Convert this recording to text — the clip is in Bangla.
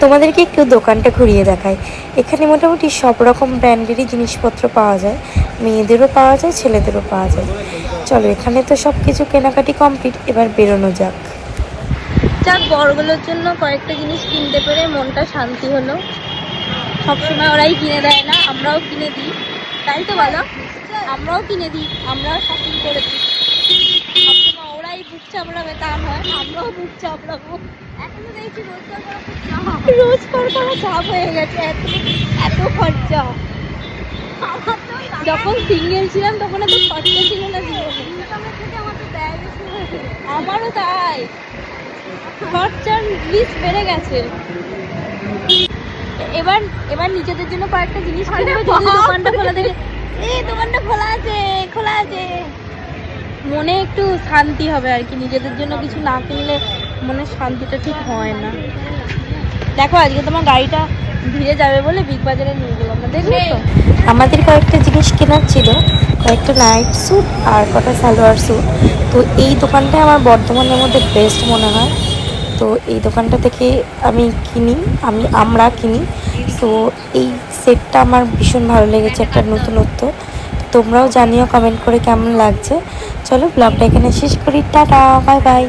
তোমাদেরকে একটু দোকানটা ঘুরিয়ে দেখায়। এখানে মোটামুটি সব রকম ব্র্যান্ডেরই জিনিসপত্র পাওয়া যায়, মেয়েদেরও পাওয়া যায়, ছেলেদেরও পাওয়া যায়। চলো, এখানে তো সব কিছু কেনাকাটি কমপ্লিট, এবার বেরোনো যাক। যাক, বড়গুলোর জন্য কয়েকটা জিনিস কিনতে পেরে মনটা শান্তি হলো। সবসময় ওরাই কিনে দেয় না, আমরাও কিনে দিই, তাই তো বলো? আমরাও কিনে দিই, আমরাও শপিং করে দিই। সবসময় ওরাই বুক চাপড়াবে তা নয়, আমরাও বুক চাপড়াবো। এখনো দেখছি রোজগার করা চাপ হয়ে গেছে, এত এত খরচা। যখন সিঙ্গেল ছিলাম তখন এত খরচা ছিল না জীবনে। আমারও তাই, খরচার লিস্ট বেড়ে গেছে। এবার এবার নিজেদের জন্য কয়েকটা জিনিস কিনবো, যদি দোকানটা খোলা থাকে। এই দোকানটা খোলা আছে, খোলা আছে, মনে একটু শান্তি হবে আর কি। নিজেদের জন্য কিছু না কিনলে মনের শান্তিটা ঠিক হয় না। দেখো, আজকে তোমার গাড়িটা ধীরে যাবে বলে বিগ বাজারে নিয়ে গেলাম, দেখলে তো। আমাদের কয়েকটা জিনিস কেনার ছিল, কয়েকটা নাইট স্যুট আর কটা সালোয়ার স্যুট। তো এই দোকানটাই আমার বর্ধমানের মধ্যে বেস্ট মনে হয়। তো এই দোকানটা থেকে আমরা কিনি। তো এই সেটটা আমার ভীষণ ভালো লেগেছে, একটা নতুনত্ব। তোমরাও জানিও কমেন্ট করে কেমন লাগছে। চলো, ব্লগটা এখানে শেষ করি। Tata, bye bye.